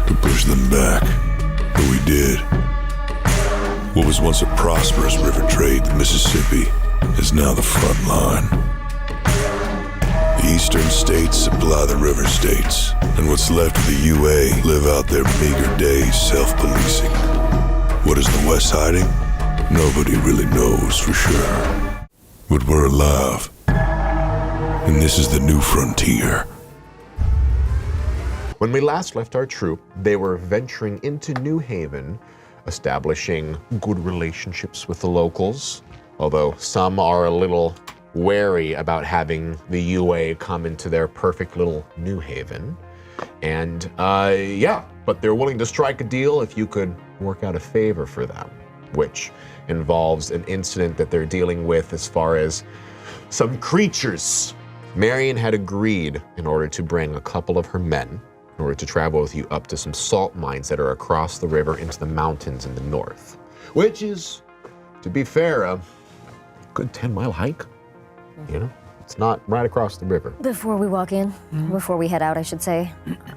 to push them back, but we did. What was once a prosperous river trade, the Mississippi, is now the front line. The eastern states supply the river states, and what's left of the UA live out their meager days self-policing. What is the West hiding? Nobody really knows for sure. But we're alive, and this is the new frontier. When we last left our troop, they were venturing into New Haven, establishing good relationships with the locals, although some are a little wary about having the UA come into their perfect little New Haven. And yeah, but they're willing to strike a deal if you could work out a favor for them, which involves an incident that they're dealing with as far as some creatures. Marion had agreed in order to bring a couple of her men in order to travel with you up to some salt mines that are across the river into the mountains in the north, which is, to be fair, a good 10-mile hike. You know, it's not right across the river. Before we walk in, before we head out, I should say,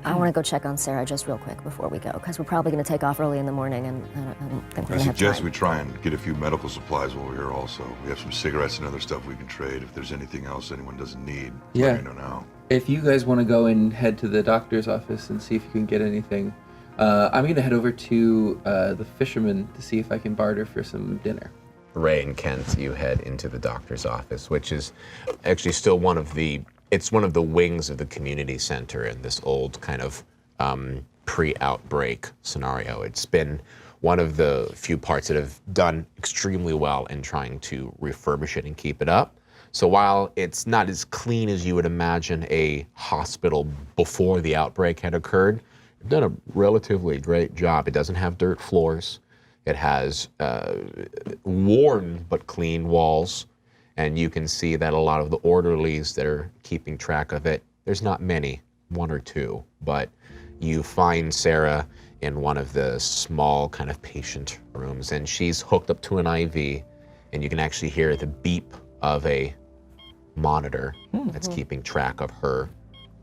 I want to go check on Sarah just real quick before we go, because we're probably going to take off early in the morning, and I don't think we're going to have time. I suggest we try and get a few medical supplies while we're here also. We have some cigarettes and other stuff we can trade. If there's anything else anyone doesn't need, let me know now. If you guys want to go and head to the doctor's office and see if you can get anything, I'm going to head over to the fisherman to see if I can barter for some dinner. Ray and Kent, you head into the doctor's office, which is actually still one of the wings of the community center in this old kind of pre-outbreak scenario. It's been one of the few parts that have done extremely well in trying to refurbish it and keep it up. So while it's not as clean as you would imagine a hospital before the outbreak had occurred, they've done a relatively great job. It doesn't have dirt floors. It has worn but clean walls, and you can see that a lot of the orderlies that are keeping track of it, there's not many, one or two, but you find Sarah in one of the small kind of patient rooms, and she's hooked up to an IV, and you can actually hear the beep of a monitor that's keeping track of her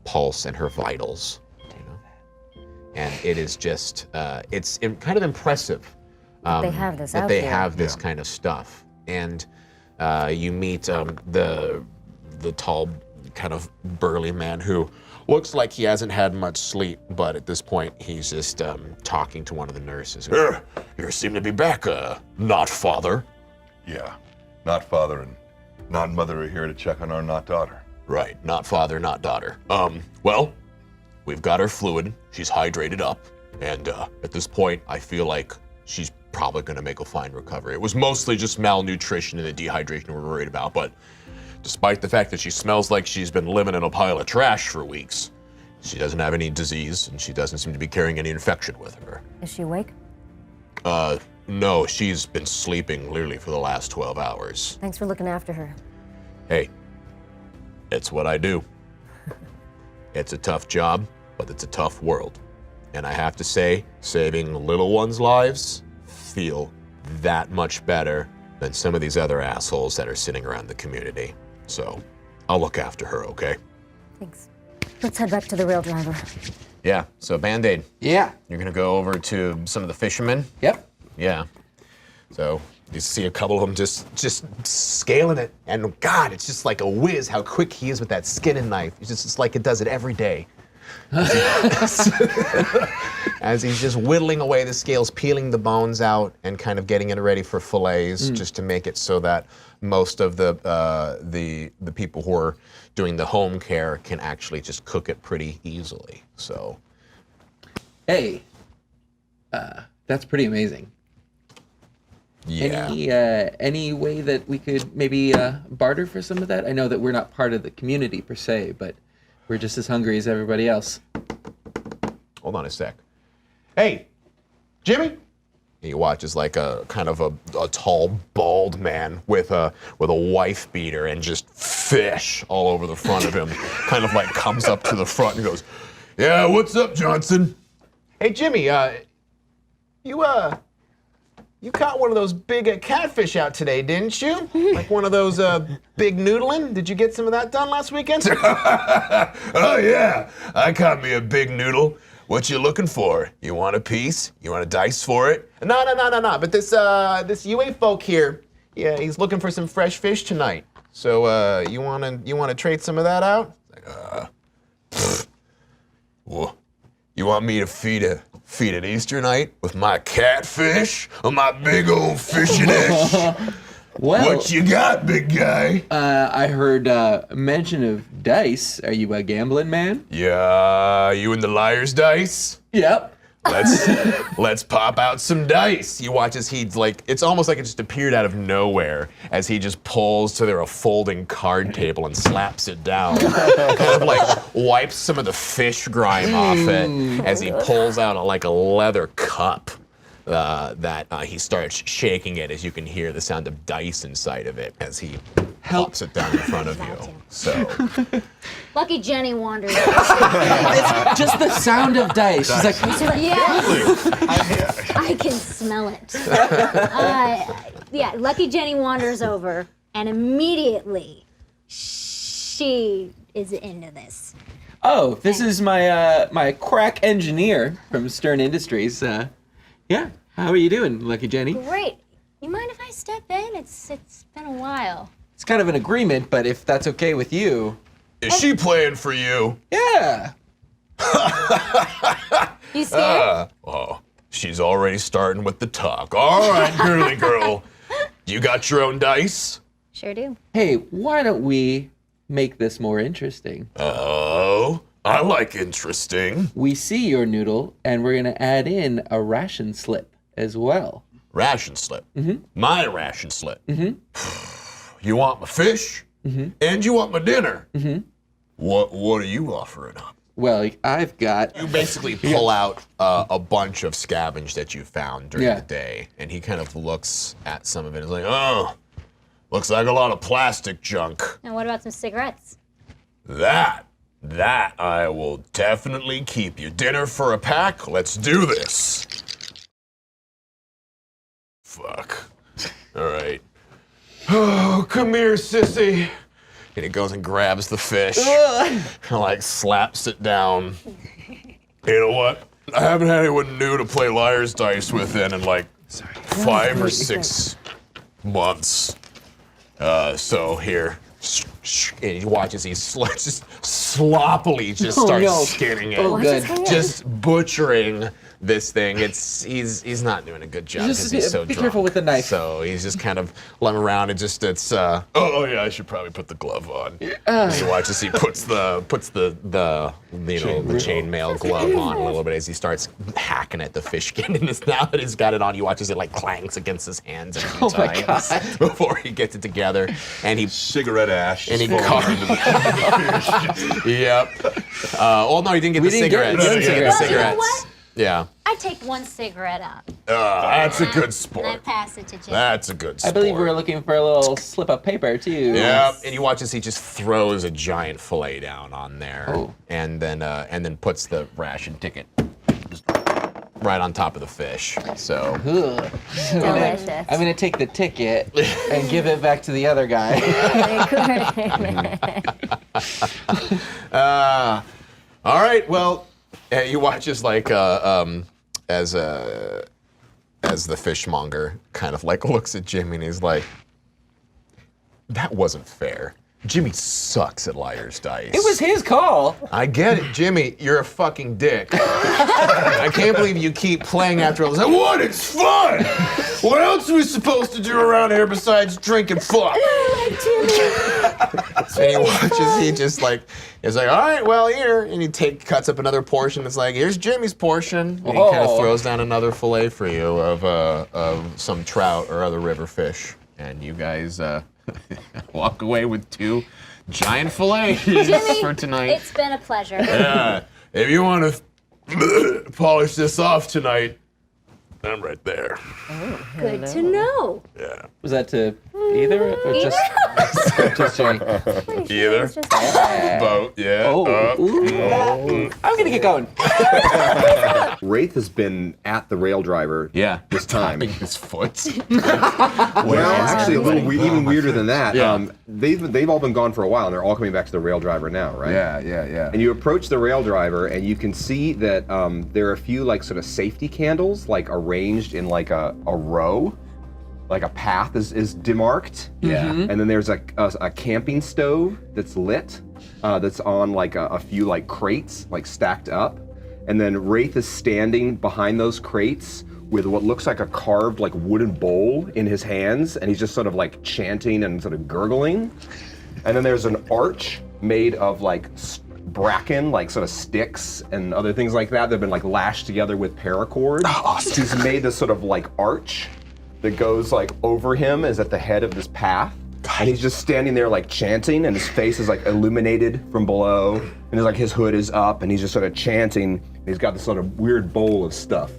pulse and her vitals, you know? And it is just, it's kind of impressive. They have this that out they here. have this kind of stuff, and you meet the tall, kind of burly man who looks like he hasn't had much sleep, but at this point he's just talking to one of the nurses. You seem to be back, not father. Yeah, not father and not mother are here to check on our not daughter. Right, not father, not daughter. Well, we've got her fluid. She's hydrated up, and at this point I feel like she's probably going to make a fine recovery. It was mostly just malnutrition and the dehydration we're worried about, but despite the fact that she smells like she's been living in a pile of trash for weeks, she doesn't have any disease, and she doesn't seem to be carrying any infection with her. Is she awake? No, she's been sleeping literally for the last 12 hours. Thanks for looking after her. Hey, it's what I do. It's a tough job, but it's a tough world. And I have to say, saving little ones' lives feel that much better than some of these other assholes that are sitting around the community. So I'll look after her, okay? Thanks. Let's head back to the rail driver. Yeah, so Band-Aid. Yeah. You're gonna go over to some of the fishermen? Yep. Yeah. So you see a couple of them just scaling it, and God, it's just like a whiz how quick he is with that skinning knife. It's like it does it every day. As he's just whittling away the scales, peeling the bones out, and kind of getting it ready for fillets, just to make it so that most of the people who are doing the home care can actually just cook it pretty easily. So, Hey, that's pretty amazing. Yeah. Any way that we could maybe barter for some of that? I know that we're not part of the community per se, but we're just as hungry as everybody else. Hold on a sec. Hey, Jimmy? He watches like a kind of a tall, bald man with a wife beater and just fish all over the front of him. Kind of like comes up to the front and goes, "Yeah, what's up, Johnson?" Hey, Jimmy, you caught one of those big catfish out today, didn't you? Like one of those big noodling? Did you get some of that done last weekend? Oh, yeah. I caught me a big noodle. What you looking for? You want a piece? You want a dice for it? No. But this UA folk here, yeah, he's looking for some fresh fish tonight. So you wanna trade some of that out? Well, you want me to feed an Easter night with my catfish or my big old fishing dish? Well, What you got, big guy? I heard mention of dice. Are you a gambling man? Yeah, you and the liar's dice? Yep. Let's pop out some dice. You watch as he's like, it's almost like it just appeared out of nowhere as he just pulls to a folding card table and slaps it down. Kind of like wipes some of the fish grime off it as he pulls out a leather cup that he starts shaking it as you can hear the sound of dice inside of it as he pops it down in front of you. So. Lucky Jenny wanders. It's just the sound of dice. She's like, Yes, I can smell it. Yeah, Lucky Jenny wanders over, and immediately she is into this. oh, this is my crack engineer from Stern Industries. Yeah, how are you doing, Lucky Jenny? Great. You mind if I step in? It's been a while. It's kind of an agreement, but if that's okay with you. Is she playing for you? Yeah. You scared? Oh, she's already starting with the talk. All right, girly girl. You got your own dice? Sure do. Hey, why don't we make this more interesting? Oh, I like interesting. We see your noodle, and we're gonna add in a ration slip as well. Ration slip. My ration slip. You want my fish? And you want my dinner? What are you offering up? Well, I've got. You basically pull out a bunch of scavenge that you found during Yeah. the day, and he kind of looks at some of it and is like, oh, looks like a lot of plastic junk. And what about some cigarettes? That I will definitely keep you. Dinner for a pack? Let's do this. Fuck. All right. Oh, come here, sissy. And he goes and grabs the fish and like slaps it down. You know what? I haven't had anyone new to play liar's dice with in like 5 or 6 months. So here. And he watches he's just sloppily just starts skinning it. Oh, good. Just butchering this thing. He's not doing a good job because he's so be drunk. careful with the knife. So he's just kind of lumbering around and oh yeah, I should probably put the glove on. And he watches he puts the chainmail glove on a little bit as he starts hacking at the fish skin. And now that he's got it on, he watches it like clangs against his hands a few times before he gets it together. And he Cigarette ash. and he is falling into the Yep. Oh no, he didn't get the cigarettes. the He didn't get the cigarettes. You know cigarettes. what? Yeah. I take one cigarette out, That's a good and I sport. pass it to Jenny. That's a good I sport. believe we were looking for a little slip of paper too. Yep. And you watch as he just throws a giant fillet down on there, Oh. and then puts the ration ticket just right on top of the fish. So Ugh. Delicious. I'm gonna take the ticket and give it back to the other guy. all right. Well, you watch as like as the fishmonger kind of like looks at Jimmy and he's like, that wasn't fair. Jimmy sucks at liar's dice. It was his call. I get it, Jimmy. You're a fucking dick. I can't believe you keep playing after all this. What? It's fun. What else are we supposed to do around here besides drink and fuck? And he watches. He just like is like, all right, well here, and he cuts up another portion. It's like, here's Jimmy's portion. And he kind of Oh. throws down another fillet for you of some trout or other river fish, and you guys walk away with 2 giant fillets Jimmy, for tonight. it's been a pleasure. Yeah, if you want to polish this off tonight, I'm right there. Good to know. Yeah. Was that to either or just just Jerry? Either. Both. Yeah. I'm gonna get going. Wraith has been at the rail driver this time. His foot. Well, actually, a little even weirder than that. Yeah. They've all been gone for a while, and they're all coming back to the rail driver now, right? Yeah. And you approach the rail driver, and you can see that there are a few like sort of safety candles, like arranged in like a row, like a path is demarked. Yeah. And then there's a camping stove that's lit, that's on like a few like crates like stacked up, and then Wraith is standing behind those crates with what looks like a carved like wooden bowl in his hands, and he's just sort of like chanting and sort of gurgling. And then there's an arch made of like bracken, like sort of sticks and other things like that. They've been like lashed together with paracord. Awesome. He's made this sort of like arch that goes like over him, is at the head of this path. And he's just standing there like chanting, and his face is like illuminated from below, and it's like his hood is up, and he's just sort of chanting. And he's got this sort of weird bowl of stuff.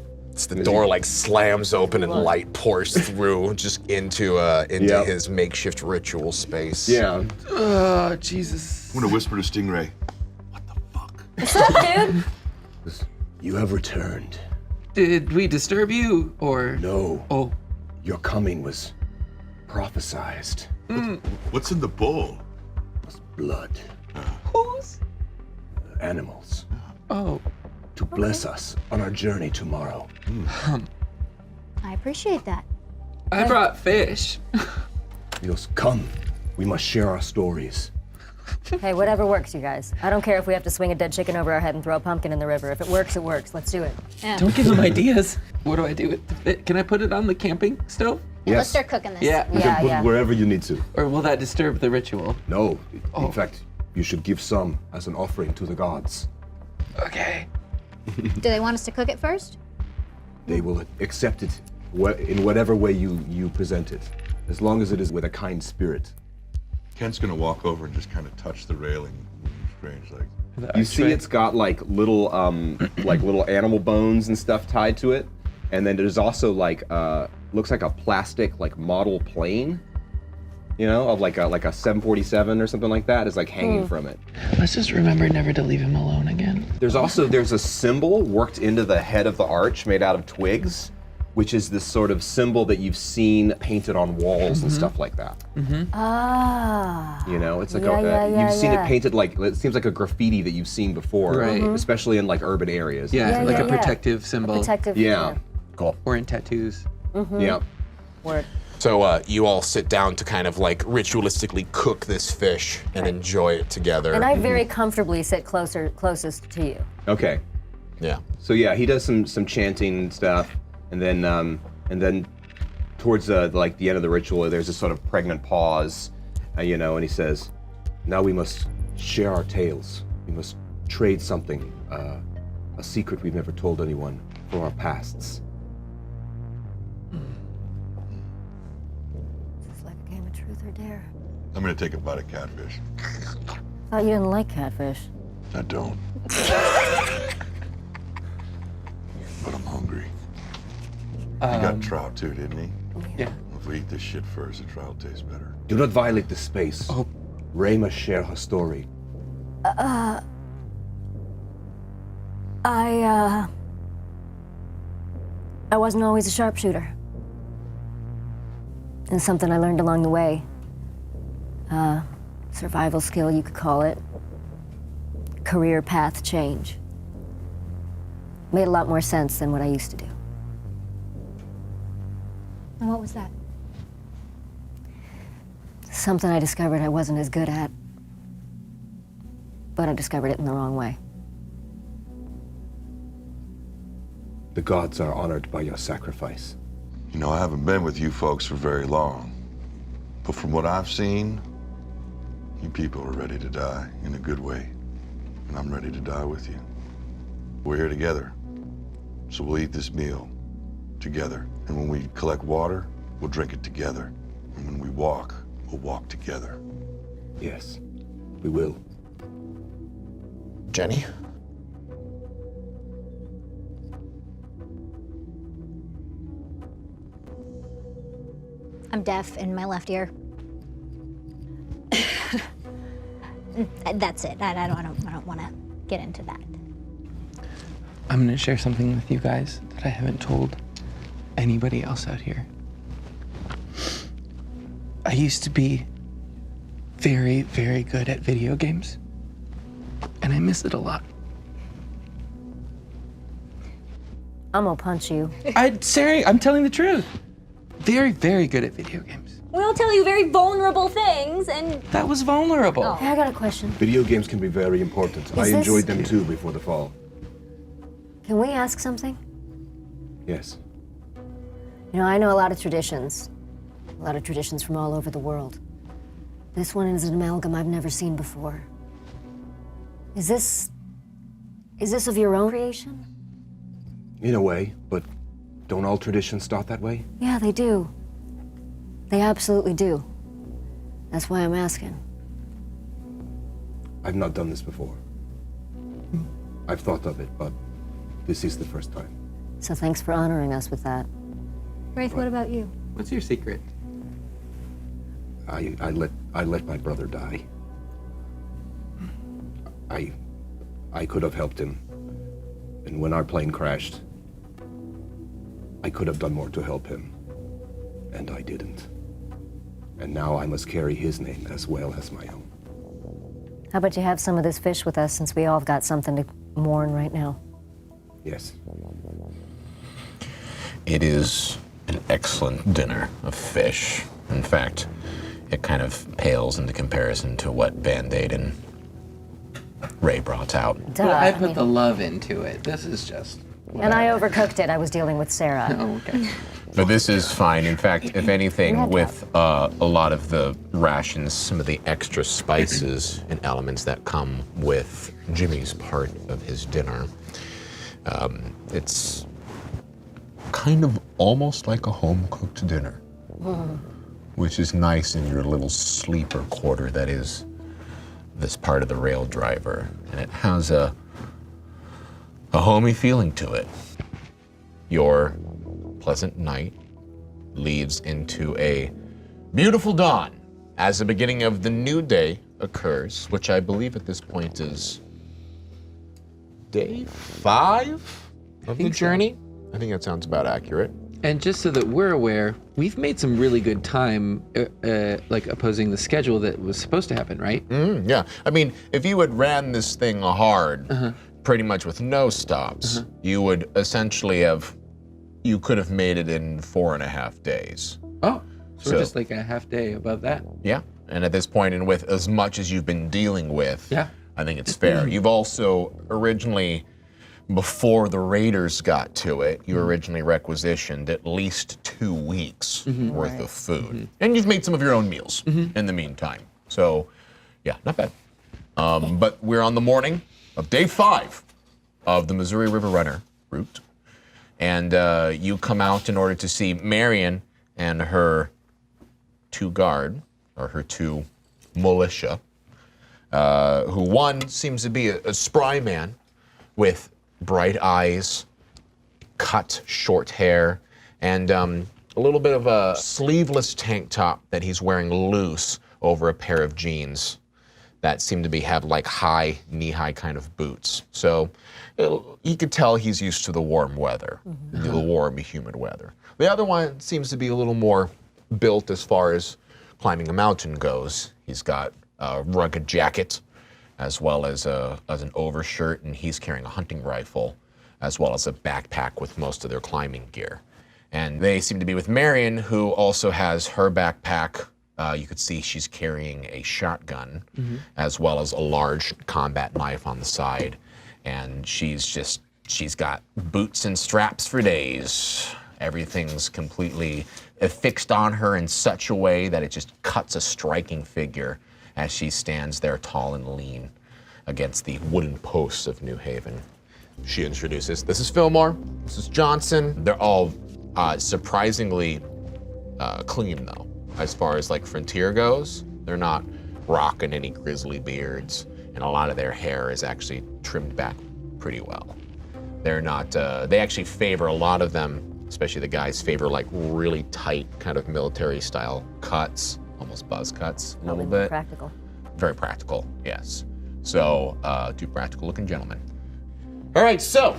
The door like slams open and light pours through just into Yep. his makeshift ritual space. Yeah. Oh, Jesus. I'm gonna whisper to Stingray. What's up, dude? You have returned. Did we disturb you, or? No. Oh. Your coming was prophesized. What's in the bowl? Blood. Who's? Animals. Oh. To bless us on our journey tomorrow. I appreciate that. I brought fish. Dios, come. We must share our stories. Hey, whatever works, you guys. I don't care if we have to swing a dead chicken over our head and throw a pumpkin in the river. If it works, it works. Let's do it. Yeah. Don't give them ideas. What do I do with the fish? Can I put it on the camping stove? Yeah, let's start cooking this. Yeah. Yeah. Wherever you need to. Or will that disturb the ritual? No. In fact, you should give some as an offering to the gods. Okay. Do they want us to cook it first? They will accept it in whatever way you present it, as long as it is with a kind spirit. Kent's gonna walk over and just kind of touch the railing. Strange, like. You see, it's got like little animal bones and stuff tied to it, and then there's also like looks like a plastic like model plane, you know, of like a 747 or something like that is like hanging from it. Let's just remember never to leave him alone again. There's a symbol worked into the head of the arch made out of twigs, which is this sort of symbol that you've seen painted on walls and stuff like that. Ah. You know, it's like Yeah, you've seen yeah. it painted like, it seems like a graffiti that you've seen before, Right. especially in like urban areas. Yeah, like a yeah. protective symbol. Protective. Yeah. Cool. Or in tattoos. Yeah. Word. So you all sit down to kind of like ritualistically cook this fish and enjoy it together. And I very comfortably sit closest to you. Okay. yeah. So yeah, he does some chanting stuff, and then towards like the end of the ritual, there's a sort of pregnant pause, you know, and he says, "Now we must share our tales. We must trade something, a secret we've never told anyone from our pasts." It's like a game of truth or dare. I'm gonna take a bite of catfish. Thought you didn't like catfish. I don't. But I'm hungry. He got trout too, didn't he? Yeah. If we eat this shit first, the trout tastes better. Do not violate the space. Oh. Ray must share her story. I wasn't always a sharpshooter. And something I learned along the way. Survival skill, you could call it. Career path change. Made a lot more sense than what I used to do. And what was that? Something I discovered I wasn't as good at. But I discovered it in the wrong way. The gods are honored by your sacrifice. You know, I haven't been with you folks for very long. But from what I've seen, you people are ready to die in a good way. And I'm ready to die with you. We're here together. So we'll eat this meal together. And when we collect water, we'll drink it together. And when we walk, we'll walk together. Yes, we will. Jenny? I'm deaf in my left ear. That's it. I don't want to get into that. I'm gonna share something with you guys that I haven't told anybody else out here. I used to be very, very good at video games, and I miss it a lot. I'm gonna punch you. Sarah, I'm telling the truth. Very, very good at video games. We all tell you very vulnerable things, and That was vulnerable. Hey, I got a question. Video games can be very important. I this- enjoyed them too before the fall. Can we ask something? Yes. You know, I know a lot of traditions from all over the world. This one is an amalgam I've never seen before. Is this of your own creation? In a way, but don't all traditions start that way? Yeah, they do. They absolutely do. That's why I'm asking. I've not done this before. I've thought of it, but this is the first time. So thanks for honoring us with that. Wraith, what about you? What's your secret? I let my brother die. I could have helped him. And when our plane crashed, I could have done more to help him. And I didn't. And now I must carry his name as well as my own. How about you have some of this fish with us since we all have got something to mourn right now? Yes. It is an excellent dinner of fish. In fact, it kind of pales into comparison to what Band-Aid and Ray brought out. Duh. But I I put mean- the love into it. This is just. And I overcooked it. I was dealing with Sarah. Oh, okay. But this is fine. In fact, if anything, with a lot of the rations, some of the extra spices and elements that come with Jimmy's part of his dinner, it's kind of almost like a home-cooked dinner, which is nice in your little sleeper quarter that is this part of the rail driver. And it has a homey feeling to it. Your pleasant night leads into a beautiful dawn as the beginning of the new day occurs, which I believe at this point is day 5 of the journey. I think that sounds about accurate. And just so that we're aware, we've made some really good time, like opposing the schedule that was supposed to happen, right? Yeah, I mean, if you had ran this thing hard, pretty much with no stops, you would essentially you could have made it in 4.5 days. Oh, so we're So- just like a half day above that. Yeah, and at this point, and with as much as you've been dealing with, Yeah. I think it's fair. You've also originally, before the Raiders got to it, you originally requisitioned at least 2 weeks worth of food. And you've made some of your own meals in the meantime. So, yeah, not bad. But we're on the morning of day 5 of the Missouri River Runner route. And you come out in order to see Marion and her 2 guard, or her 2 militia, who one seems to be a spry man with bright eyes, cut short hair, and a little bit of a sleeveless tank top that he's wearing loose over a pair of jeans that seem to have like high, knee-high kind of boots. So you could tell he's used to the warm weather, the warm, humid weather. The other one seems to be a little more built as far as climbing a mountain goes. He's got a rugged jacket, as well as an overshirt, and he's carrying a hunting rifle, as well as a backpack with most of their climbing gear. And they seem to be with Marion, who also has her backpack. You could see she's carrying a shotgun, as well as a large combat knife on the side. And she's got boots and straps for days. Everything's completely affixed on her in such a way that it just cuts a striking figure as she stands there tall and lean against the wooden posts of New Haven. She introduces, this is Fillmore, this is Johnson. They're all surprisingly clean though. As far as like Frontier goes, they're not rocking any grizzly beards, and a lot of their hair is actually trimmed back pretty well. They're not, they actually favor a lot of them especially the guys, favor like really tight kind of military style cuts, almost buzz cuts a little bit. Practical. Very practical, yes. So, two practical looking gentlemen. All right, so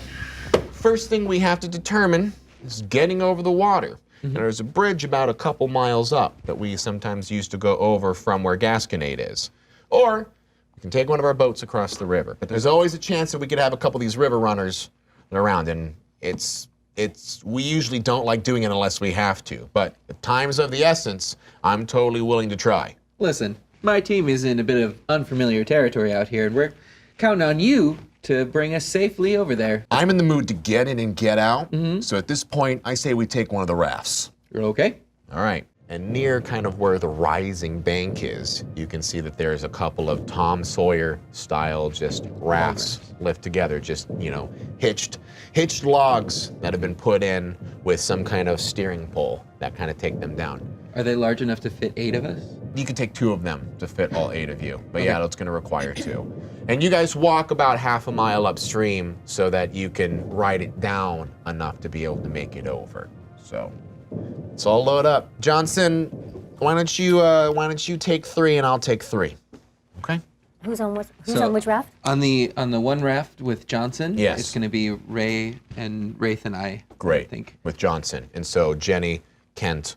first thing we have to determine is getting over the water. And there's a bridge about a couple miles up that we sometimes used to go over from where Gasconade is. Or we can take one of our boats across the river. But there's always a chance that we could have a couple of these river runners around, and we usually don't like doing it unless we have to. But if time's of the essence, I'm totally willing to try. Listen, my team is in a bit of unfamiliar territory out here, and we're counting on you to bring us safely over there. I'm in the mood to get in and get out. So at this point, I say we take one of the rafts. You're okay? All right. And near kind of where the rising bank is, you can see that there's a couple of Tom Sawyer style just rafts lift together, just, hitched logs that have been put in with some kind of steering pole that kind of take them down. Are they large enough to fit 8 of us? You can take 2 of them to fit all 8 of you. But yeah, that's going to require 2. And you guys walk about half a mile upstream so that you can ride it down enough to be able to make it over. So it's all load up. Johnson, why don't you take 3 and I'll take 3. Okay? Who's on which raft? On the one raft with Johnson, Yes. it's going to be Ray and Wraith and I. Great. I think. With Johnson. And so Jenny, Kent,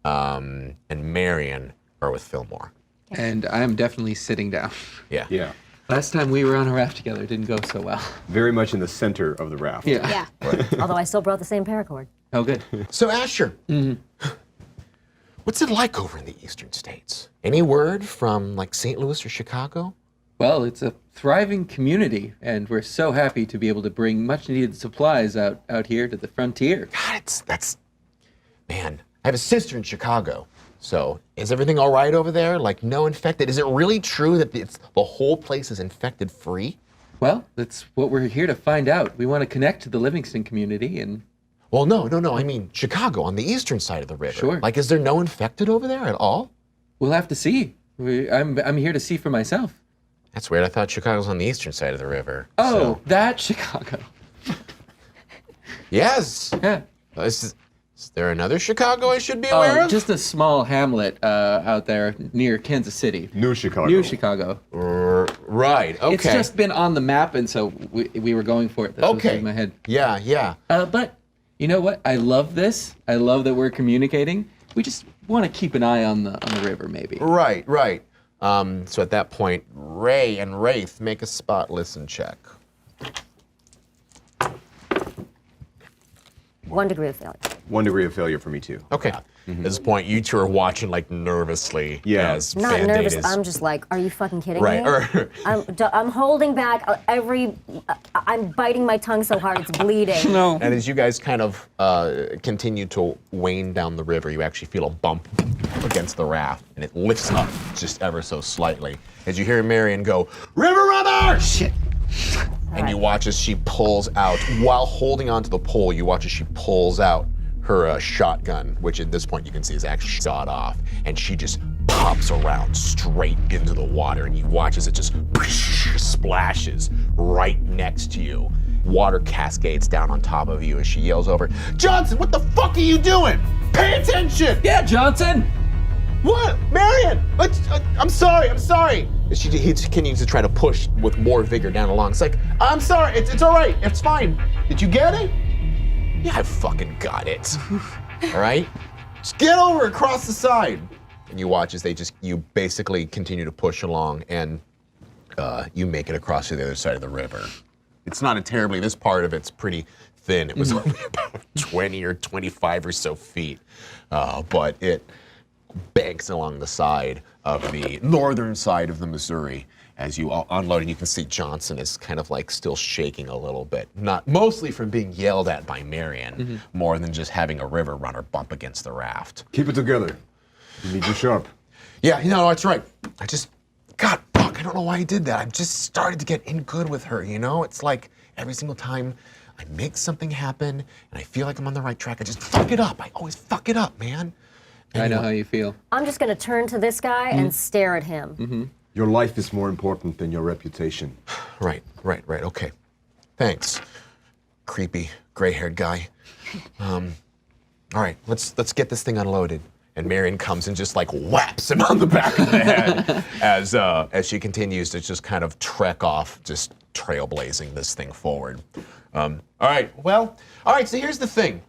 and Marion are with Fillmore. And I'm definitely sitting down. Yeah. Yeah. Last time we were on a raft together, it didn't go so well. Very much in the center of the raft. Yeah. Yeah. Although I still brought the same paracord. Oh, good. So Asher, what's it like over in the eastern states? Any word from like St. Louis or Chicago? Well, it's a thriving community, and we're so happy to be able to bring much-needed supplies out here to the frontier. God, man, I have a sister in Chicago. So is everything all right over there? Like no infected? Is it really true that the whole place is infected free? Well, that's what we're here to find out. We want to connect to the Livingston community, and Well, no. I mean Chicago on the eastern side of the river. Sure. Like, is there no infected over there at all? we'll have to see. I'm here to see for myself. That's weird. I thought Chicago's on the eastern side of the river. Oh, So, that Chicago. yes. Yeah. Is there another Chicago I should be aware of? Just a small hamlet out there near Kansas City. New Chicago. New Chicago. Right. Okay. It's just been on the map, and so we were going for it. That's what's okay. in my head. Yeah. But you know what? I love this. I love that we're communicating. We just want to keep an eye on the river, maybe. Right. So at that point, Ray and Wraith make a spot listen check. 1 degree of failure. 1 degree of failure for me too. Okay. At this point, you two are watching like nervously. Yeah. As Not Band-Aid nervous. is- I'm just like, are you fucking kidding Right. me? I'm holding back I'm biting my tongue so hard it's bleeding. No. And as you guys kind of continue to wane down the river, you actually feel a bump against the raft, and it lifts up just ever so slightly. As you hear Marion go, "River runner!" Shit. And you watch as she pulls out, while holding onto the pole, you watch as she pulls out her shotgun, which at this point you can see is actually shot off, and she just pops around straight into the water, and you watch as it just splashes right next to you. Water cascades down on top of you as she yells over, "Johnson, what the fuck are you doing? Pay attention!" Yeah, Johnson. What? Marion! I'm sorry. He continues to try to push with more vigor down along. It's like, I'm sorry, it's all right, it's fine. Did you get it? Yeah, I fucking got it. All right? Just get over across the side. And you watch as you basically continue to push along, and you make it across to the other side of the river. It's not this part of it's pretty thin. It was only about 20 or 25 or so feet. But it banks along the side of the northern side of the Missouri as you unload, and you can see Johnson is kind of like still shaking a little bit, not mostly from being yelled at by Marion, more than just having a river runner bump against the raft. Keep it together. You need you sharp. Yeah, that's right. God, fuck, I don't know why I did that. I've just started to get in good with her, It's like every single time I make something happen and I feel like I'm on the right track, I just fuck it up. I always fuck it up, man. I know how you feel. I'm just gonna turn to this guy and stare at him. Your life is more important than your reputation. Right, okay. Thanks, creepy, gray-haired guy. All right, let's get this thing unloaded. And Marion comes and just like whaps him on the back of the head as she continues to just kind of trek off, just trailblazing this thing forward. All right, so here's the thing.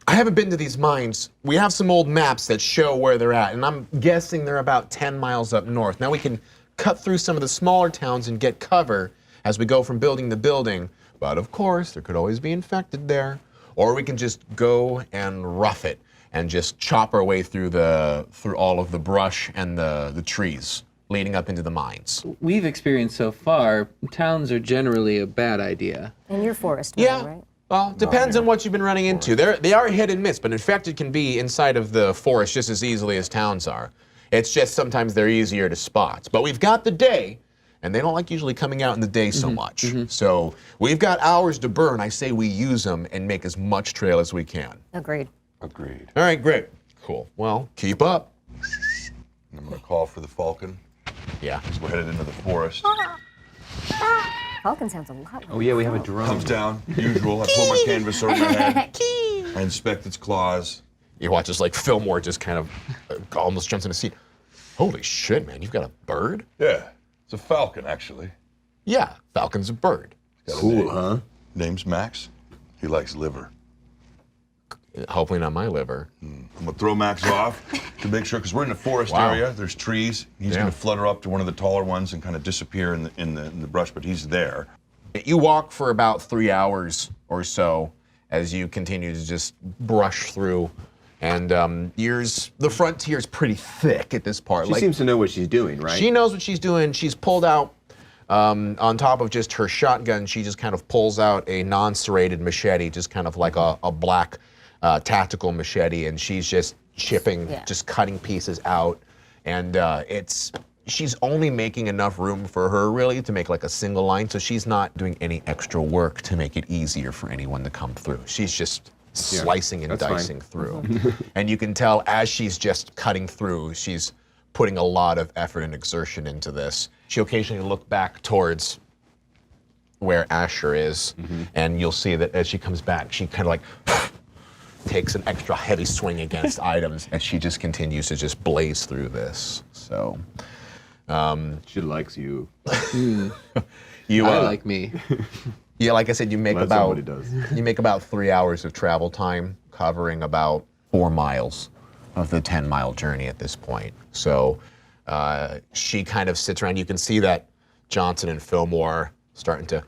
I haven't been to these mines. We have some old maps that show where they're at, and I'm guessing they're about 10 miles up north. Now we can cut through some of the smaller towns and get cover as we go from building to building, but of course, there could always be infected there. Or we can just go and rough it and just chop our way through all of the brush and the trees leading up into the mines. We've experienced so far, towns are generally a bad idea. And you're forest, Yeah. right? Well, depends on what you've been running into. They are hit and miss, but infected can be inside of the forest just as easily as towns are. It's just sometimes they're easier to spot. But we've got the day, and they don't like usually coming out in the day so much. So we've got hours to burn. I say we use them and make as much trail as we can. Agreed. Agreed. All right, great. Cool. Well, keep up. I'm gonna call for the Falcon. Yeah. As we're headed into the forest. Falcon sounds a lot like Oh yeah, we have a drone. Comes down, usual. I pull my canvas over my head. I inspect its claws. You watch this like Fillmore just kind of almost jumps in the seat. Holy shit, man, you've got a bird? Yeah, it's a falcon, actually. Yeah, falcon's a bird. Got a Cool, name. huh? Name's Max. He likes liver. Hopefully not my liver. I'm gonna throw Max off to make sure, because we're in the forest Wow. area. There's trees. He's Yeah. gonna flutter up to one of the taller ones and kind of disappear in the brush, but he's there. You walk for about 3 hours or so as you continue to just brush through, and the frontier's pretty thick at this part. She seems to know what she's doing, right? She knows what she's doing. She's pulled out, on top of just her shotgun, she just kind of pulls out a non-serrated machete, just kind of like a black tactical machete, and she's just chipping, just cutting pieces out. And she's only making enough room for her really to make like a single line, so she's not doing any extra work to make it easier for anyone to come through. She's just slicing and that's fine. dicing through. And you can tell as she's just cutting through, she's putting a lot of effort and exertion into this. She'll occasionally look back towards where Asher is, and you'll see that as she comes back, she kind of like takes an extra heavy swing against items as she just continues to just blaze through this. So, She likes you. you I like me. yeah, like I said, you make Well, about somebody does. you make about 3 hours of travel time, covering about 4 miles of the 10-mile journey at this point. So she kind of sits around. You can see that Johnson and Fillmore starting to,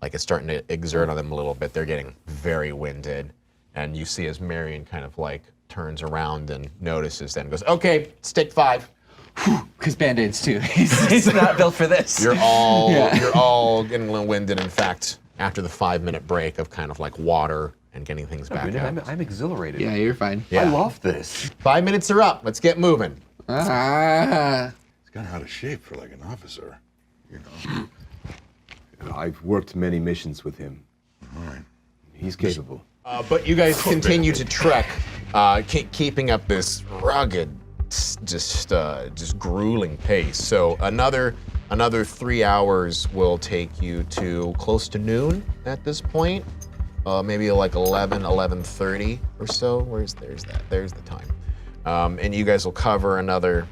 like it's starting to exert on them a little bit. They're getting very winded. And you see as Marion kind of like turns around and notices that and goes, okay, stick 5. Because Band-Aids too. He's not built for this. You're all getting a little winded. In fact, after the 5-minute break of kind of like water and getting things back up. I'm exhilarated. Yeah, you're fine. Yeah. I love this. 5 minutes are up. Let's get moving. Ah. He's kind of out of shape for like an officer, you know. I've worked many missions with him. All right. He's capable. But you guys continue to trek, keeping up this rugged, just grueling pace. So another 3 hours will take you to close to noon at this point. Maybe like 11:30 or so. There's the time. And you guys will cover another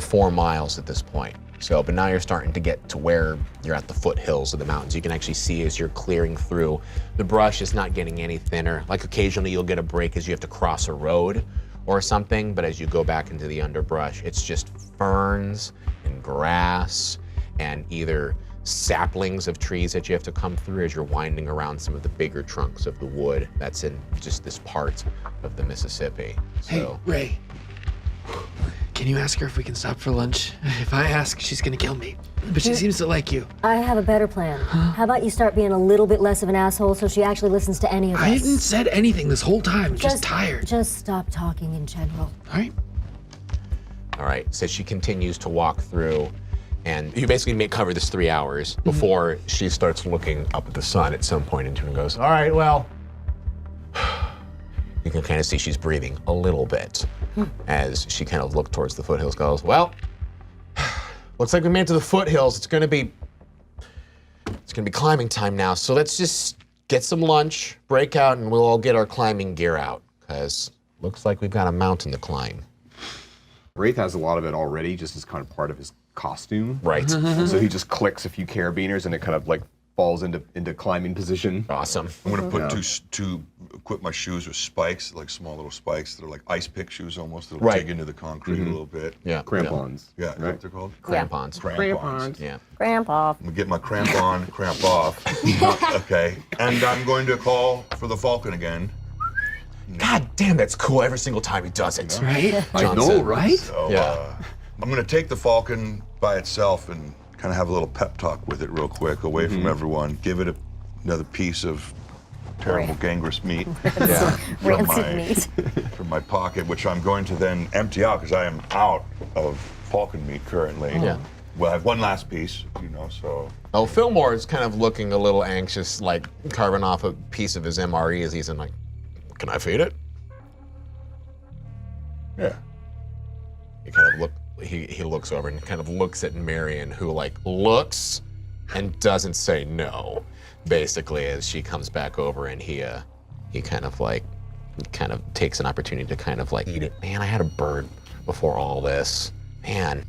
4 miles at this point. So, but now you're starting to get to where you're at the foothills of the mountains. You can actually see as you're clearing through, the brush is not getting any thinner. Like occasionally you'll get a break as you have to cross a road or something, but as you go back into the underbrush, it's just ferns and grass and either saplings of trees that you have to come through as you're winding around some of the bigger trunks of the wood that's in just this part of the Mississippi. Hey, So, Ray. Can you ask her if we can stop for lunch? If I ask, she's gonna kill me. But she seems to like you. I have a better plan. How about you start being a little bit less of an asshole so she actually listens to any of us? I haven't said anything this whole time. Just tired. Just stop talking in general. All right. all right, so she continues to walk through, and you basically cover this 3 hours before she starts looking up at the sun at some point into it and goes, all right, well, you can kind of see she's breathing a little bit as she kind of looks towards the foothills, goes, well, looks like we made it to the foothills. It's gonna be climbing time now, so let's just get some lunch, break out, and we'll all get our climbing gear out, because looks like we've got a mountain to climb. Wraith has a lot of it already, just as kind of part of his costume. Right. So he just clicks a few carabiners and it kind of like falls into climbing position. Awesome. I'm gonna put equip my shoes with spikes, like small little spikes that are like ice pick shoes almost. That'll dig into the concrete a little bit. Yeah. Crampons. Yeah, is that what they're called? Crampons. Crampons. Yeah. Grandpa. I'm gonna get my cramp on, cramp off. Okay. And I'm going to call for the Falcon again. God damn, that's cool every single time he does it. Right? I know, Johnson. right? So Yeah. I'm gonna take the Falcon by itself and kind of have a little pep talk with it real quick, away from everyone. Give it another piece of terrible gangrenous meat from Rancid meat. from my pocket, which I'm going to then empty out because I am out of Falcon meat currently. Yeah. Well, I have one last piece, so. Oh, Fillmore is kind of looking a little anxious, like carving off a piece of his MRE as he's in like, can I feed it? Yeah. He kind of he looks over and kind of looks at Marion, who like looks and doesn't say no, basically, as she comes back over, and he kind of takes an opportunity to kind of like eat it. Man, I had a bird before all this. Man,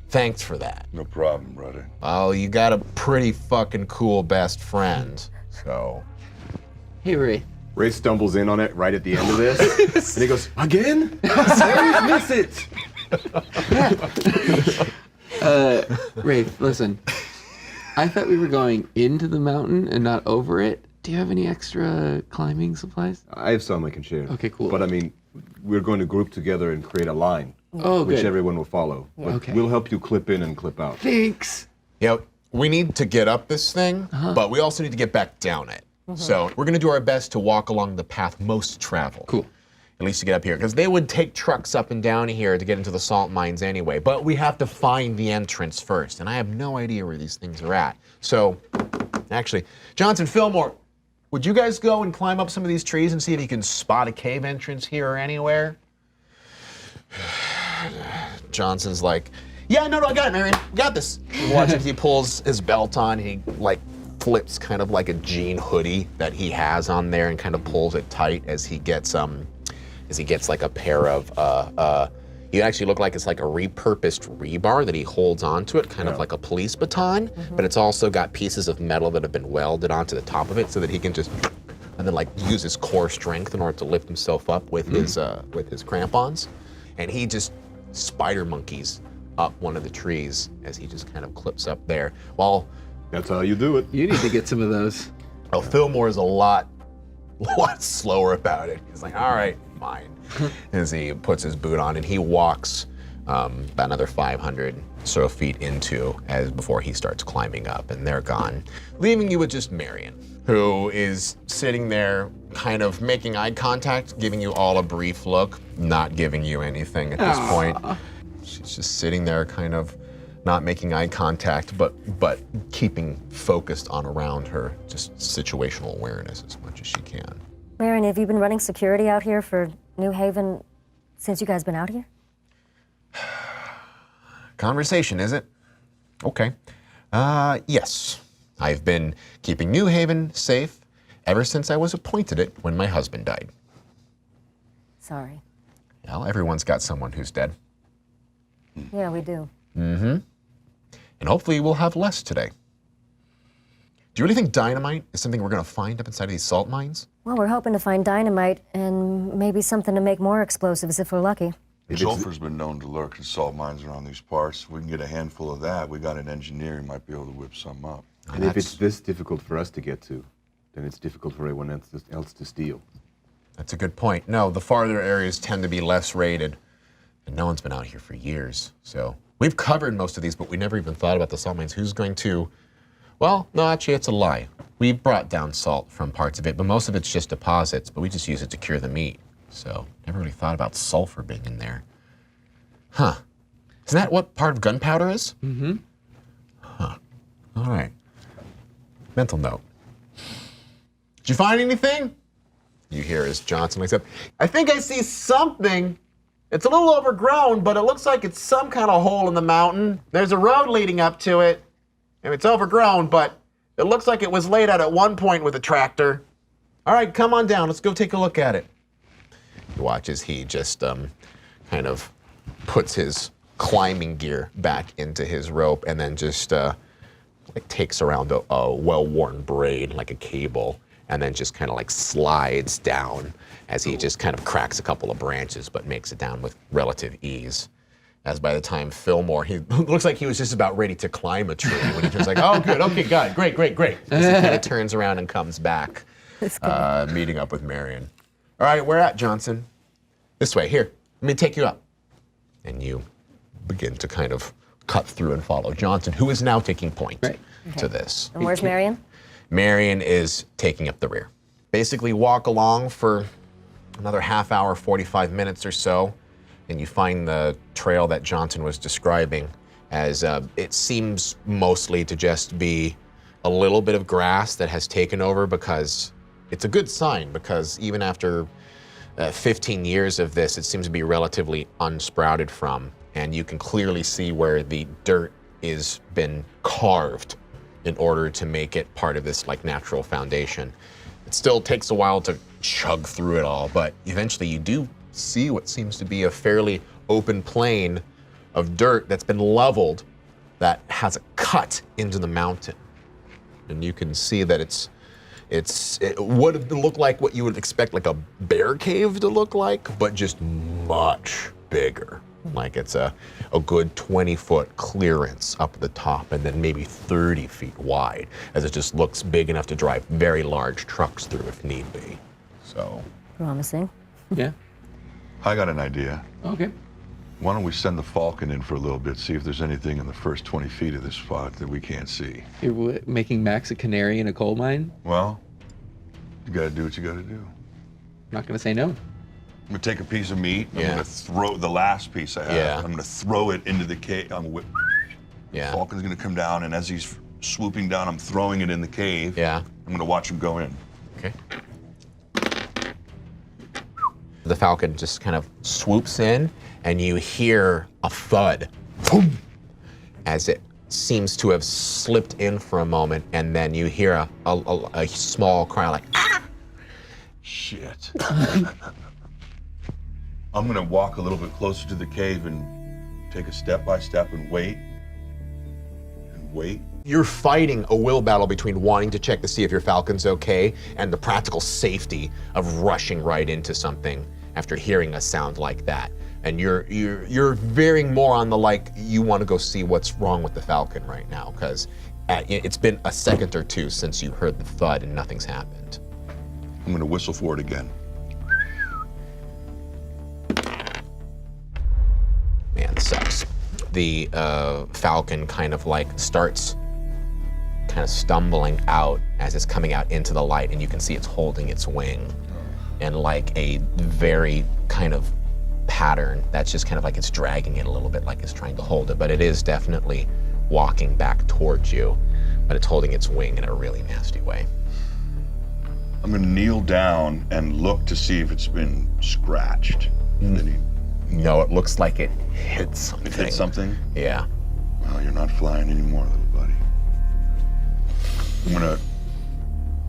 thanks for that. No problem, brother. Well, you got a pretty fucking cool best friend, so. Hey, Ray. Wraith stumbles in on it right at the end of this, and he goes, "Again? I always miss it." Ray, listen. I thought we were going into the mountain and not over it. Do you have any extra climbing supplies? I have some I can share. Okay, cool. But I mean, we're going to group together and create a line, Oh, which good. everyone will follow. But Okay. We'll help you clip in and clip out. Thanks. You know, we need to get up this thing, but we also need to get back down it. So we're gonna do our best to walk along the path most traveled. Cool. At least to get up here, because they would take trucks up and down here to get into the salt mines anyway. But we have to find the entrance first, and I have no idea where these things are at. So, actually, Johnson, Fillmore, would you guys go and climb up some of these trees and see if you can spot a cave entrance here or anywhere? Johnson's like, yeah, no, I got it, Marion. Got this. You watch as he pulls his belt on. He like flips kind of like a jean hoodie that he has on there and kind of pulls it tight as he gets like a pair of you actually look like it's like a repurposed rebar that he holds onto it, kind of like a police baton, but it's also got pieces of metal that have been welded onto the top of it so that he can just and then like use his core strength in order to lift himself up with his crampons. And he just spider monkeys up one of the trees as he just kind of clips up there. While That's how you do it. You need to get some of those. Fillmore is a lot slower about it. He's like, all right, fine. As he puts his boot on and he walks about another 500 so feet before he starts climbing up, and they're gone, leaving you with just Marion, who is sitting there kind of making eye contact, giving you all a brief look, not giving you anything at this point. She's just sitting there kind of not making eye contact, but keeping focused on around her, just situational awareness as much as she can. Marion, have you been running security out here for New Haven since you guys been out here? Conversation, is it? Okay. Yes. I've been keeping New Haven safe ever since I was appointed it when my husband died. Sorry. Well, everyone's got someone who's dead. Yeah, we do. Mm-hmm. And hopefully we'll have less today. Do you really think dynamite is something we're going to find up inside of these salt mines? Well, we're hoping to find dynamite and maybe something to make more explosives if we're lucky. Sulfur's been known to lurk in salt mines around these parts. If we can get a handful of that, we got an engineer who might be able to whip some up. And if it's this difficult for us to get to, then it's difficult for everyone else to steal. That's a good point. No, the farther areas tend to be less raided, and no one's been out here for years. So we've covered most of these, but we never even thought about the salt mines. Who's going to? Well, no, actually, it's a lie. We brought down salt from parts of it, but most of it's just deposits, but we just use it to cure the meat. So never really thought about sulfur being in there. Huh. Isn't that what part of gunpowder is? Mm-hmm. Huh. All right. Mental note. Did you find anything? You hear as Johnson wakes up. I think I see something. It's a little overgrown, but it looks like it's some kind of hole in the mountain. There's a road leading up to it. And it's overgrown, but It looks like it was laid out at one point with a tractor. All right, come on down. Let's go take a look at it. You watch as he just kind of puts his climbing gear back into his rope and then just like takes around a well-worn braid, like a cable, and then just kind of like slides down as he just kind of cracks a couple of branches, but makes it down with relative ease. As by the time Fillmore, he looks like he was just about ready to climb a tree when he turns like, oh, good, okay, got it, great, great, great. As he kind of turns around and comes back, meeting up with Marion. All right, where at, Johnson? This way, here, let me take you up. And you begin to kind of cut through and follow Johnson, who is now taking point to this. And where's Marion? Marion is taking up the rear. Basically walk along for another half hour, 45 minutes or so, and you find the trail that Johnson was describing as it seems mostly to just be a little bit of grass that has taken over, because it's a good sign, because even after 15 years of this, it seems to be relatively unsprouted from, and you can clearly see where the dirt is been carved in order to make it part of this like natural foundation. It still takes a while to chug through it all, but eventually you do see what seems to be a fairly open plain of dirt that's been leveled that has a cut into the mountain. And you can see that it would look like what you would expect like a bear cave to look like, but just much bigger. Like it's a good 20-foot clearance up the top and then maybe 30 feet wide, as it just looks big enough to drive very large trucks through if need be. So. Promising. Yeah. I got an idea. Okay. Why don't we send the Falcon in for a little bit, see if there's anything in the first 20 feet of this spot that we can't see. You're making Max a canary in a coal mine? Well, you gotta do what you gotta do. I'm not gonna say no. I'm gonna take a piece of meat. I'm Yeah. gonna throw the last piece I have. Yeah. I'm gonna throw it into the cave. Yeah. Falcon's gonna come down, and as he's swooping down, I'm throwing it in the cave. Yeah. I'm gonna watch him go in. Okay. The Falcon just kind of swoops in, and you hear a thud, boom, as it seems to have slipped in for a moment, and then you hear a small cry like, ah! Shit. I'm gonna walk a little bit closer to the cave and take a step by step and wait. And wait. You're fighting a will battle between wanting to check to see if your Falcon's okay and the practical safety of rushing right into something after hearing a sound like that. And you're veering more on the like, you want to go see what's wrong with the Falcon right now, because it's been a second or two since you heard the thud and nothing's happened. I'm gonna whistle for it again. Man, sucks. The Falcon kind of like starts kind of stumbling out as it's coming out into the light, and you can see it's holding its wing in like a very kind of pattern that's just kind of like it's dragging it a little bit, like it's trying to hold it, but it is definitely walking back towards you, but it's holding its wing in a really nasty way. I'm gonna kneel down and look to see if it's been scratched. No, it looks like it hit something. It hit something? Yeah. Well, you're not flying anymore, little buddy. I'm gonna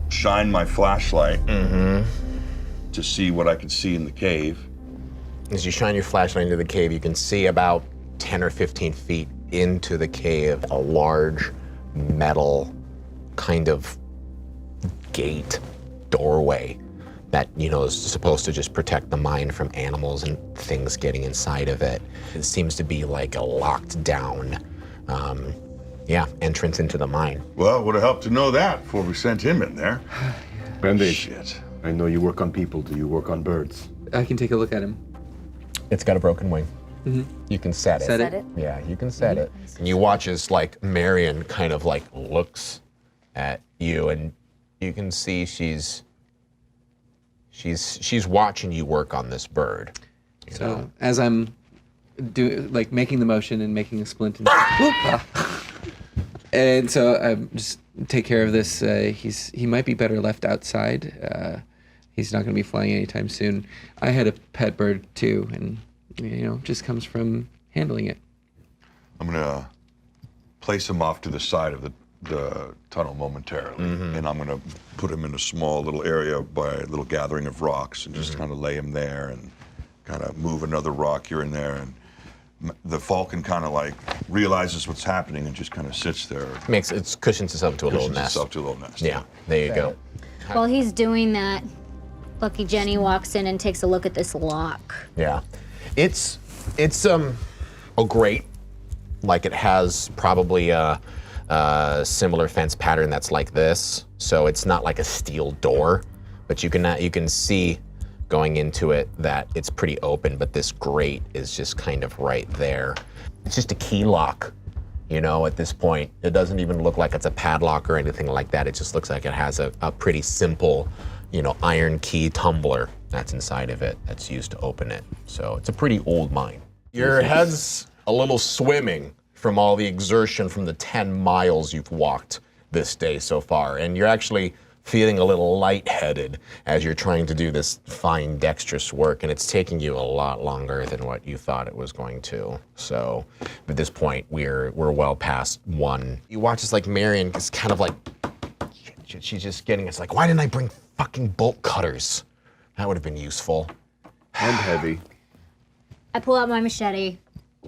shine my flashlight to see what I can see in the cave. As you shine your flashlight into the cave, you can see about 10 or 15 feet into the cave, a large metal kind of gate doorway that, you know, is supposed to just protect the mine from animals and things getting inside of it. It seems to be like a locked down, entrance into the mine. Well, it would have helped to know that before we sent him in there. Bandage. Shit. I know you work on people. Do you work on birds? I can take a look at him. It's got a broken wing. You can set it. Set Set it? Yeah, you can set it. And you watch as like Marion kind of like looks at you, and you can see she's watching you work on this bird. You So know? as I'm making the motion and making a splint, and so I just take care of this. He might be better left outside. He's not going to be flying anytime soon. I had a pet bird too, and just comes from handling it. I'm gonna place him off to the side of the tunnel momentarily, and I'm gonna put him in a small little area by a little gathering of rocks, and just kind of lay him there, and kind of move another rock here and there, and the falcon kind of like realizes what's happening and just kind of sits there. It cushions itself to a little Cushions nest. itself to a little nest. Yeah, there you go. While he's doing that, Lucky Jenny walks in and takes a look at this lock. Yeah, it's a grate. Like it has probably a similar fence pattern that's like this. So it's not like a steel door, but you can see going into it that it's pretty open. But this grate is just kind of right there. It's just a key lock. You know, at this point, it doesn't even look like it's a padlock or anything like that. It just looks like it has a pretty simple, iron key tumbler that's inside of it that's used to open it. So it's a pretty old mine. Your head's a little swimming from all the exertion from the 10 miles you've walked this day so far. And you're actually feeling a little lightheaded as you're trying to do this fine, dexterous work, and it's taking you a lot longer than what you thought it was going to. So at this point, we're well past 1. You watch as like Marion is kind of like, she's just getting, it's like, why didn't I bring fucking bolt cutters? That would have been useful. And heavy. I pull out my machete,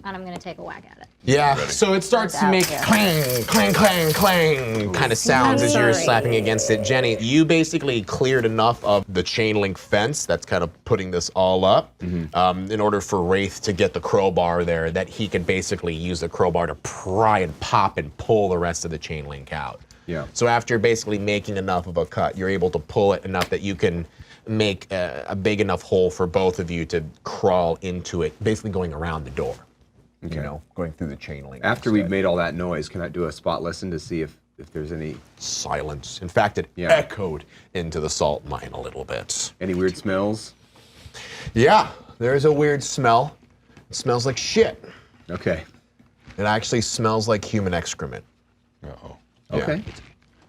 and I'm gonna take a whack at it. Yeah, so it starts to make clang, clang, clang, clang kind of sounds as you're slapping against it. Jenny, you basically cleared enough of the chain link fence that's kind of putting this all up in order for Wraith to get the crowbar there, that he could basically use the crowbar to pry and pop and pull the rest of the chain link out. Yeah. So after basically making enough of a cut, you're able to pull it enough that you can make a big enough hole for both of you to crawl into it, basically going around the door. Okay. Going through the chain link. After we've made all that noise, can I do a spot listen to see if there's any silence? In fact, it echoed into the salt mine a little bit. Any weird smells? Yeah, there's a weird smell. It smells like shit. Okay. It actually smells like human excrement. Uh-oh. Okay. Yeah.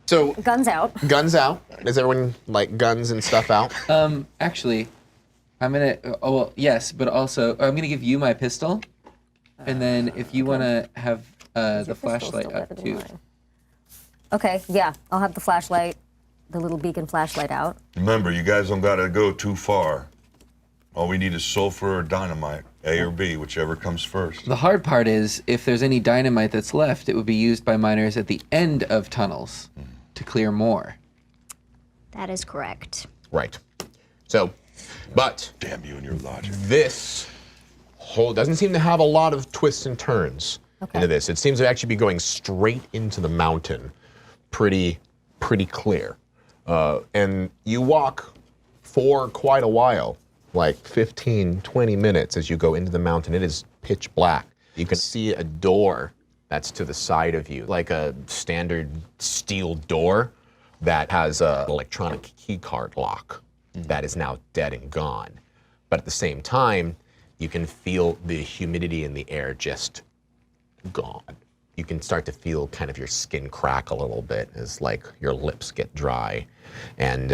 So Guns out. guns out. Is everyone like guns and stuff out? Actually, I'm gonna. Oh well, yes, but also I'm gonna give you my pistol, and then if you wanna have the flashlight up too. Okay, yeah, I'll have the flashlight, the little beacon flashlight out. Remember, you guys don't gotta go too far. All we need is sulfur or dynamite, A or B, whichever comes first. The hard part is if there's any dynamite that's left, it would be used by miners at the end of tunnels to clear more. That is correct. Right. So, but Damn you and your logic. this whole doesn't seem to have a lot of twists and turns into this. It seems to actually be going straight into the mountain, pretty clear. And you walk for quite a while, like 15, 20 minutes as you go into the mountain. It is pitch black. You can see a door that's to the side of you, like a standard steel door that has an electronic key card lock that is now dead and gone. But at the same time, you can feel the humidity in the air just gone. You can start to feel kind of your skin crack a little bit as like your lips get dry, and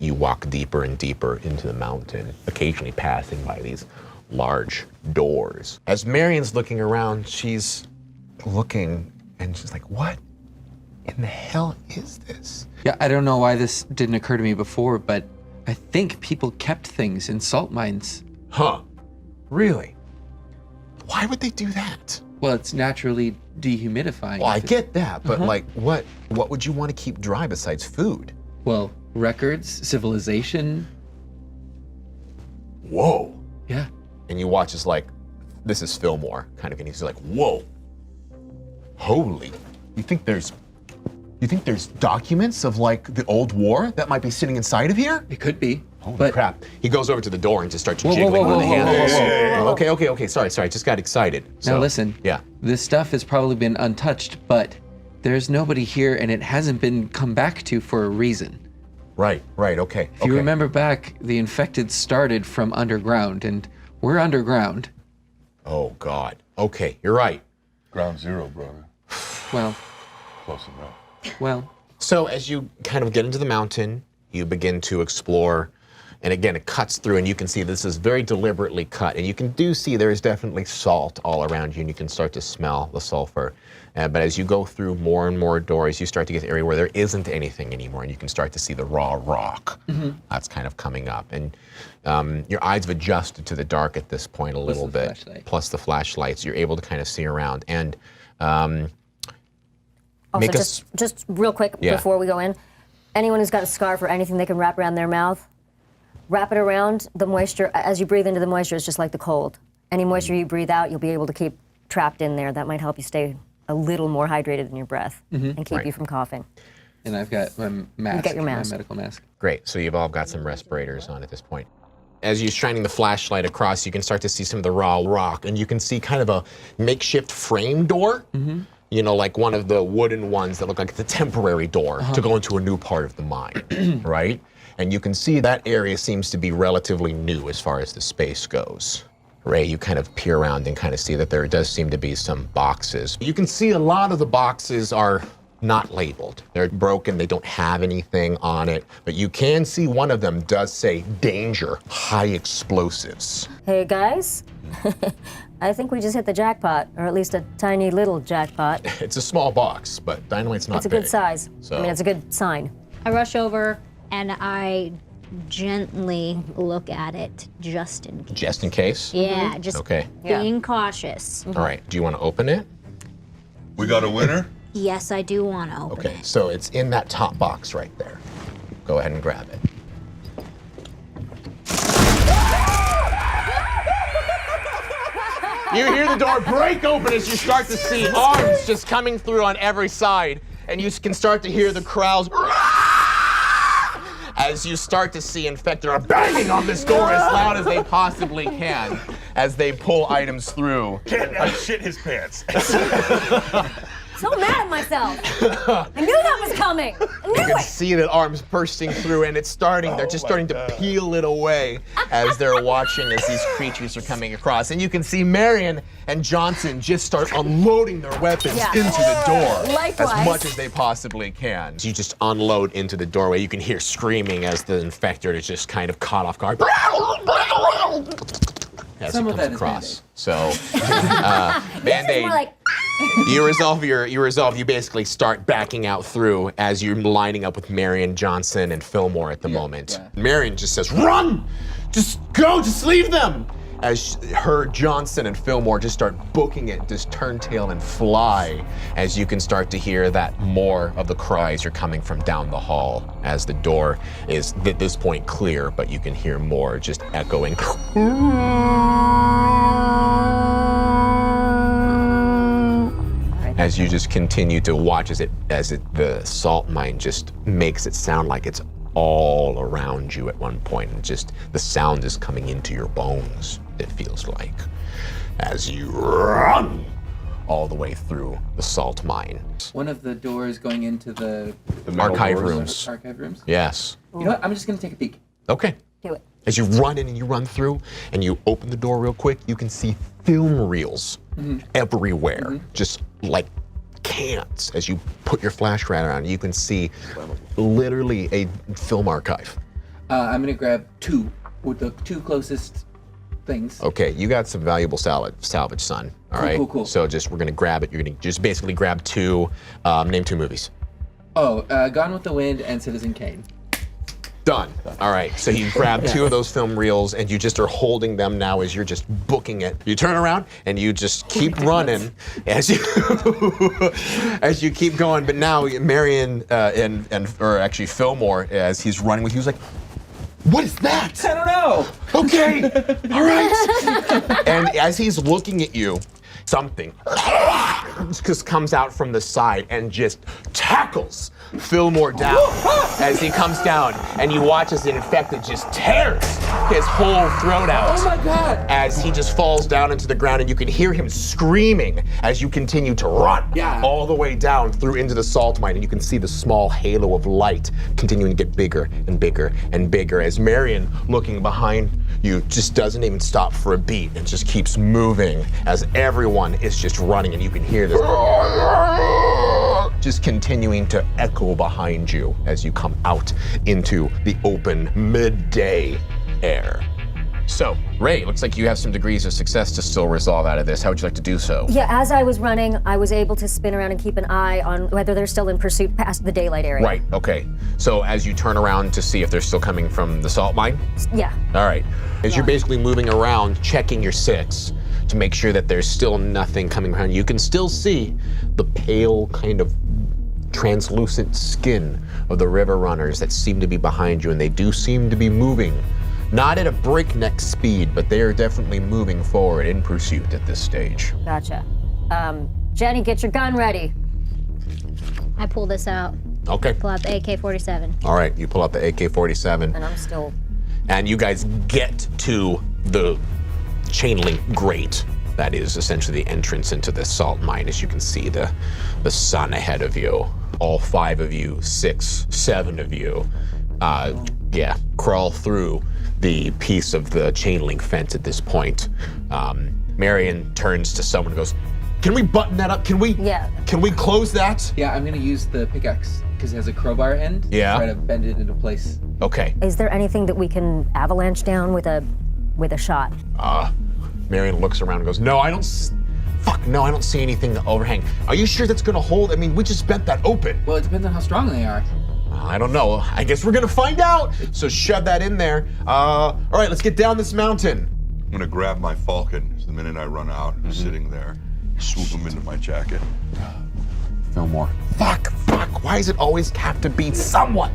you walk deeper and deeper into the mountain, occasionally passing by these large doors. As Marion's looking around, she's looking and she's like, what in the hell is this? Yeah, I don't know why this didn't occur to me before, but I think people kept things in salt mines. Huh, really? Why would they do that? Well, it's naturally dehumidifying. Well, I get that, but like, what would you want to keep dry besides food? Well, records, civilization. Whoa. Yeah. And you watch as like, this is Fillmore kind of, and he's like, whoa, holy, you think there's documents of like the old war that might be sitting inside of here? It could be. Holy crap. He goes over to the door and just starts jiggling with the handles. Okay, sorry, I just got excited. Now listen. Yeah. This stuff has probably been untouched, but there's nobody here and it hasn't been come back to for a reason. Right, okay. If you remember back, the infected started from underground, and we're underground. Oh, God. Okay, you're right. Ground zero, brother. Well, Close enough. well. So as you kind of get into the mountain, you begin to explore And again, it cuts through, and you can see this is very deliberately cut. And you can see there is definitely salt all around you, and you can start to smell the sulfur. But as you go through more and more doors, you start to get to an area where there isn't anything anymore, and you can start to see the raw rock that's kind of coming up. And your eyes have adjusted to the dark at this point a little bit, plus the flashlights. You're able to kind of see around. And also, just real quick before we go in, anyone who's got a scarf or anything they can wrap around their mouth, wrap it around the moisture. As you breathe into the moisture, it's just like the cold. Any moisture you breathe out, you'll be able to keep trapped in there. That might help you stay a little more hydrated in your breath and keep you from coughing. And I've got my mask, got your mask. my medical mask. Great, so you've all got some respirators on at this point. As you're shining the flashlight across, you can start to see some of the raw rock, and you can see kind of a makeshift frame door. You know, like one of the wooden ones that look like it's a temporary door to go into a new part of the mine, right? And you can see that area seems to be relatively new as far as the space goes. Ray, you kind of peer around and kind of see that there does seem to be some boxes. You can see a lot of the boxes are not labeled. They're broken, they don't have anything on it, but you can see one of them does say danger, high explosives. Hey guys, I think we just hit the jackpot, or at least a tiny little jackpot. It's a small box, but dynamite's not It's a big. good size. So. I mean, it's a good sign. I rush over and I gently look at it just in case. Just in case? Yeah, just Okay. being cautious. All right, do you want to open it? We got a winner? Yes, I do want to open Okay, it. so it's in that top box right there. Go ahead and grab it. You hear the door break open as you start to see arms just coming through on every side, and you can start to hear the crowds as you start to see infected are banging on this door as loud as they possibly can as they pull items through. I shit his pants. So mad at myself. I knew that was coming. I knew You can it. see the arms bursting through, and it's starting. They're just starting to peel it away as they're watching as these creatures are coming across. And you can see Marion and Johnson just start unloading their weapons into the door Likewise. as much as they possibly can. You just unload into the doorway. You can hear screaming as the infected is just kind of caught off guard. As Some it of comes that is across. So, Band-Aid. More like, You basically start backing out through as you're lining up with Marion, Johnson, and Fillmore at the moment. yeah. Marion just says, run! Just go, just leave them! As Johnson and Fillmore just start booking it, just turn tail and fly, as you can start to hear that more of the cries are coming from down the hall, as the door is at this point clear, but you can hear more just echoing. As you just continue to watch the salt mine just makes it sound like it's all around you at one point, and just the sound is coming into your bones, it feels like, as you run all the way through the salt mine. One of the doors going into the Archive rooms. archive rooms. Yes. You know what? I'm just gonna take a peek. Okay. do it. As you run in and you run through and you open the door real quick, you can see film reels everywhere, just like cans. As you put your flashlight on, you can see literally a film archive. I'm gonna grab two with the two closest things. Okay, you got some valuable salvage, son. All right. Cool. So we're gonna grab it. You're gonna just basically grab two. Name two movies. Oh, Gone with the Wind and Citizen Kane. Done. All right. So you grab two of those film reels and you just are holding them now as you're just booking it. You turn around and you just keep running as you as you keep going. But now Marion or actually Fillmore, as he's running with you, he's like, "What is that?" I don't know. Okay. All right. And as he's looking at you, something just comes out from the side and just tackles Fillmore down as he comes down, and you watch as the infected just tears his whole throat out. Oh my God. As he just falls down into the ground, and you can hear him screaming as you continue to run all the way down through into the salt mine, and you can see the small halo of light continuing to get bigger and bigger and bigger as Marion, looking behind you, just doesn't even stop for a beat and just keeps moving as everyone is just running, and you can hear this just continuing to echo behind you as you come out into the open midday air. So, Ray, looks like you have some degrees of success to still resolve out of this. How would you like to do so? Yeah, as I was running, I was able to spin around and keep an eye on whether they're still in pursuit past the daylight area. Right, okay. So as you turn around to see if they're still coming from the salt mine? Yeah. All right. As you're basically moving around, checking your 6 to make sure that there's still nothing coming behind you, you can still see the pale kind of translucent skin of the river runners that seem to be behind you, and they do seem to be moving. Not at a breakneck speed, but they are definitely moving forward in pursuit at this stage. Gotcha. Jenny, get your gun ready. I pull this out. Okay. Pull out the AK-47. All right, you pull out the AK-47. And I'm still... And you guys get to the chain link grate. That is essentially the entrance into the salt mine. As you can see the sun ahead of you. All 5 of you, 6, 7 of you, crawl through the piece of the chain link fence at this point. Marion turns to someone and goes, "Can we button that up? Can we close that?" Yeah, I'm gonna use the pickaxe because it has a crowbar end. Yeah. Try to bend it into place. Okay. Is there anything that we can avalanche down with a shot? Marion looks around and goes, "No, I don't see anything to overhang. Are you sure that's gonna hold? I mean, we just bent that open." Well, it depends on how strong they are. I don't know. I guess we're gonna find out. So shove that in there. All right, let's get down this mountain. I'm gonna grab my falcon the minute I run out, sitting there, swoop him into my jacket. Fillmore. Fuck. Why does it always have to be someone?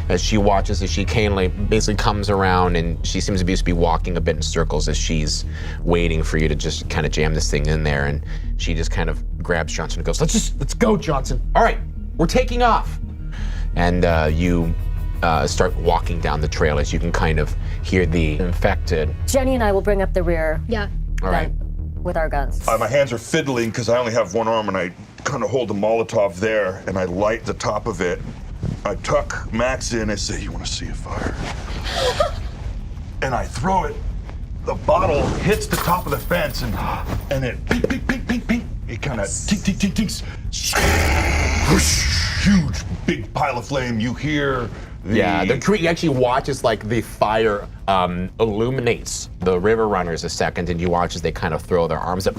As she watches, as she basically comes around, and she seems to be walking a bit in circles as she's waiting for you to just kind of jam this thing in there. And she just kind of grabs Johnson and goes, let's go, Johnson. All right, we're taking off. And you start walking down the trail as you can kind of hear the infected. Jenny and I will bring up the rear. Yeah. All right. With our guns. My hands are fiddling because I only have one arm, and I kind of hold the Molotov there, and I light the top of it. I tuck Max in. I say, "You want to see a fire?" And I throw it. The bottle hits the top of the fence, and it ping, ping, ping, ping, ping. It kind of tink, tink, tink, tinks. Whoosh, huge, big pile of flame. You hear the... Yeah, you actually watch as like the fire illuminates the river runners a second, and you watch as they kind of throw their arms up.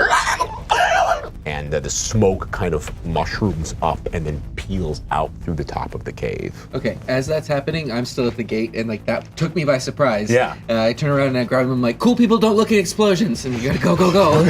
And the smoke kind of mushrooms up and then peels out through the top of the cave. Okay, as that's happening, I'm still at the gate, and like that took me by surprise. Yeah. I turn around and I grab him. I'm like, "Cool people don't look at explosions," and you gotta go, go, go.